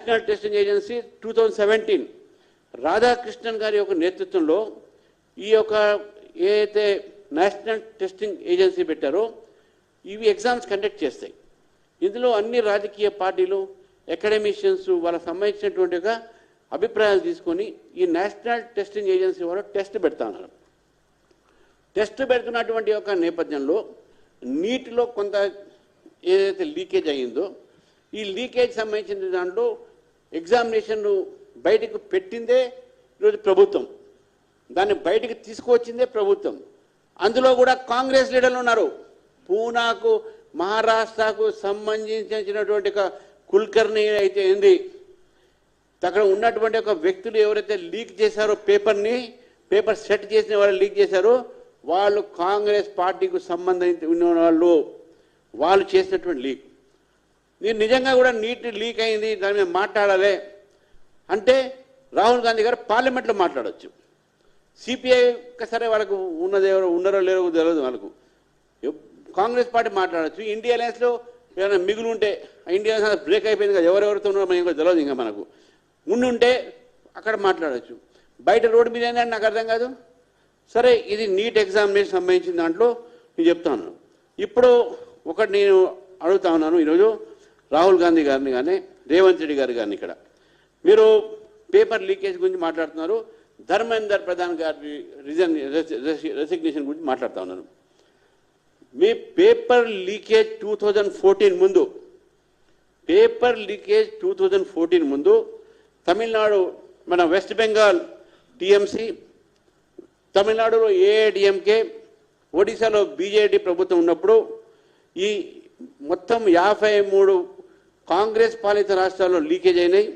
National testing agency 2017 Radhakrishnan గారి యొక్క నేతృత్వంలో ఈ యొక్క ఏదైతే నేషనల్ టెస్టింగ్ ఏజెన్సీ పెట్టారో ఇవి ఎగ్జామ్స్ కండక్ట్ చేస్తాయి. ఇందులో అన్ని రాజకీయ పార్టీలు అకాడమిషియన్స్ వాళ్ళకి సంబంధించినటువంటి ఒక అభిప్రాయాలు తీసుకొని ఈ నేషనల్ టెస్టింగ్ ఏజెన్సీ వాళ్ళు టెస్ట్ పెడతా ఉన్నారు. టెస్ట్ పెడుతున్నటువంటి యొక్క నేపథ్యంలో నీటిలో కొంత ఏదైతే లీకేజ్ అయ్యిందో ఈ లీకేజ్ సంబంధించిన దాంట్లో ఎగ్జామినేషన్ బయటకు పెట్టిందే ఈరోజు ప్రభుత్వం, దాన్ని బయటకు తీసుకువచ్చిందే ప్రభుత్వం. అందులో కూడా కాంగ్రెస్ లీడర్లు ఉన్నారు. పూనాకు మహారాష్ట్రకు సంబంధించినటువంటి ఒక కుల్కర్ణి అయితే ఏంది, అక్కడ ఉన్నటువంటి ఒక వ్యక్తులు ఎవరైతే లీక్ చేశారో పేపర్ సెట్ చేసిన వాళ్ళు లీక్ చేశారో వాళ్ళు కాంగ్రెస్ పార్టీకి సంబంధించి ఉన్న వాళ్ళు చేసినటువంటి లీక్. నేను నిజంగా కూడా నీట్ లీక్ అయింది, దాని మీద మాట్లాడాలి అంటే రాహుల్ గాంధీ గారు పార్లమెంట్లో మాట్లాడవచ్చు. సిపిఐ సరే వాళ్ళకు ఉన్నది ఎవరు ఉన్నారో లేరో తెలియదు, వాళ్ళకు కాంగ్రెస్ పార్టీ మాట్లాడచ్చు. ఇండియా అలయన్స్లో ఏమైనా మిగులు ఉంటే ఇండియా అలయన్స్ బ్రేక్ అయిపోయింది కదా, ఎవరెవరితో ఉన్నారో మనకి తెలియదు, ఇంకా మనకు ఉంటే అక్కడ మాట్లాడచ్చు. బయట రోడ్డు మీద ఏంటంటే నాకు అర్థం కాదు. సరే, ఇది నీట్ ఎగ్జామినేషన్ సంబంధించిన దాంట్లో నేను చెప్తాను. ఇప్పుడు ఒకటి నేను అడుగుతా ఉన్నాను, ఈరోజు రాహుల్ గాంధీ గారిని కానీ రేవంత్ రెడ్డి గారు కానీ, ఇక్కడ మీరు పేపర్ లీకేజ్ గురించి మాట్లాడుతున్నారు, ధర్మేంద్ర ప్రధాన్ గారి రెసిగ్నేషన్ గురించి మాట్లాడుతూ ఉన్నాను. మీ పేపర్ లీకేజ్ 2014 ముందు, పేపర్ లీకేజ్ 2014 ముందు తమిళనాడు మన వెస్ట్ బెంగాల్ టీఎంసీ, తమిళనాడులో ఏఐడిఎంకే, ఒడిశాలో బీజేడీ ప్రభుత్వం ఉన్నప్పుడు ఈ మొత్తం 53 కాంగ్రెస్ పాలిత రాష్ట్రాల్లో లీకేజ్ అయినాయి.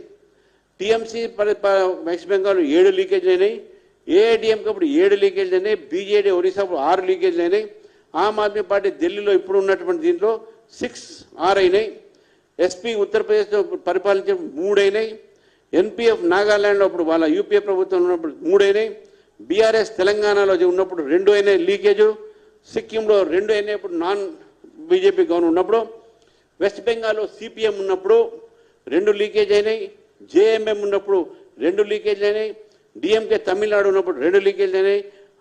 టీఎంసీ వెస్ట్ బెంగాల్ 7 లీకేజ్ అయినాయి, ఏఐడిఎంకి అప్పుడు 7 లీకేజ్ అయినాయి, బీజేడీ ఒడిశా 6 లీకేజ్ అయినాయి, ఆమ్ ఆద్మీ పార్టీ ఢిల్లీలో ఇప్పుడు ఉన్నటువంటి దీంట్లో 6 అయినాయి, ఎస్పీ ఉత్తరప్రదేశ్లో పరిపాలించే 3 అయినాయి, ఎన్పీఎఫ్ నాగాల్యాండ్లో అప్పుడు వాళ్ళ యూపీఏ ప్రభుత్వం ఉన్నప్పుడు 3 అయినాయి, బీఆర్ఎస్ తెలంగాణలో ఉన్నప్పుడు 2 అయినాయి లీకేజు, సిక్కింలో 2 అయినాయి ఇప్పుడు నాన్ బీజేపీ గవర్నమెంట్ ఉన్నప్పుడు, వెస్ట్ బెంగాల్లో సిపిఎం ఉన్నప్పుడు 2 లీకేజ్ అయినాయి, జేఎంఎం ఉన్నప్పుడు 2 లీకేజ్ అయినాయి, డిఎంకే తమిళనాడు ఉన్నప్పుడు 2 లీకేజ్ అయినాయి,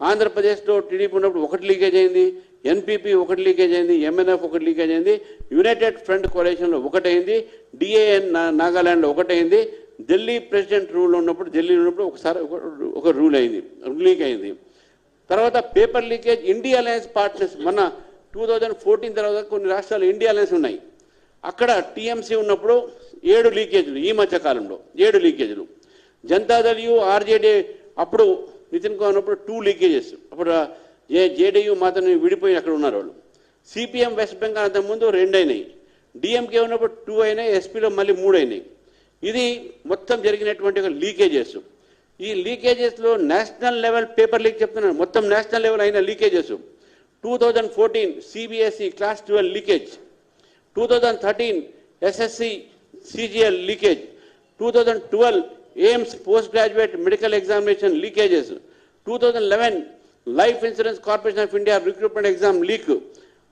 ఆంధ్రప్రదేశ్లో టీడీపీ ఉన్నప్పుడు 1 లీకేజ్ అయింది, ఎన్పీపీ 1 లీకేజ్ అయింది, ఎంఎన్ఎఫ్ 1 లీకేజ్ అయింది, యునైటెడ్ ఫ్రంట్ కోalitionలో 1 అయింది, డిఏఎన్ నాగాలాండ్లో 1 అయింది, ఢిల్లీ ప్రెసిడెంట్ రూల్ ఉన్నప్పుడు ఢిల్లీ ఉన్నప్పుడు ఒకసారి ఒక రూల్ అయింది, లీక్ అయింది. తర్వాత paper leakage India alliance partners మన 2014 తర్వాత కొన్ని రాష్ట్రాలు ఇండియా అలయన్స్ ఉన్నాయి, అక్కడ టీఎంసీ ఉన్నప్పుడు 7 లీకేజీలు, ఈ మధ్య కాలంలో 7 లీకేజీలు, జనతాదళ్ ఆర్జేడీ అప్పుడు నితిన్ కుమార్ ఉన్నప్పుడు 2 లీకేజెస్, అప్పుడు జేడీయూ మాత్రం విడిపోయి అక్కడ ఉన్నారు వాళ్ళు. సిపిఎం వెస్ట్ బెంగాల్ అంత ముందు 2 అయినాయి, డిఎంకే ఉన్నప్పుడు 2 అయినాయి, ఎస్పీలో మళ్ళీ 3 అయినాయి. ఇది మొత్తం జరిగినటువంటి ఒక లీకేజెస్. ఈ లీకేజెస్లో నేషనల్ లెవెల్ పేపర్ లీక్ చెప్తున్నాను, మొత్తం నేషనల్ లెవెల్ అయిన leakages 2014 CBSE class 12 leakage, 2013 SSC CGL leakage, 2012 AIIMS post graduate medical examination leakages, 2011 life insurance corporation of India recruitment exam leak,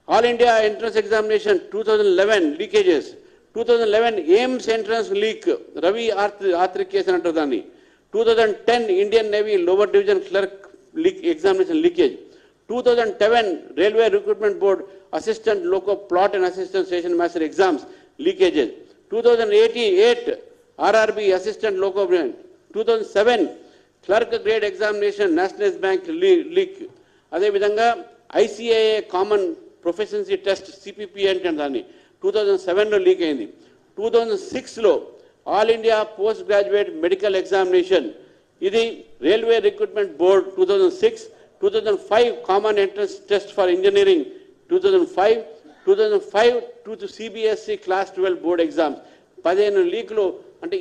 all India entrance examination 2011 leakages, 2011 AIIMS entrance leak, Ravi Atri case అని అంటారు దాన్ని, 2010 Indian navy lower division clerk leak examination leakage, 2007 railway recruitment board assistant loco pilot and assistant station master exams leakages, 2008 RRB assistant loco, 2007 clerk grade examination nationalised bank leak, అదేవిధంగా ICIA common proficiency test CPP అంటే దాన్ని 2007లో leak అయింది, 2006లో all India post graduate medical examination, ఇది railway recruitment board 2006, 2005 common entrance test for engineering 2005 to CBSE class 12 board exams, 15 లీక్లు. అంటే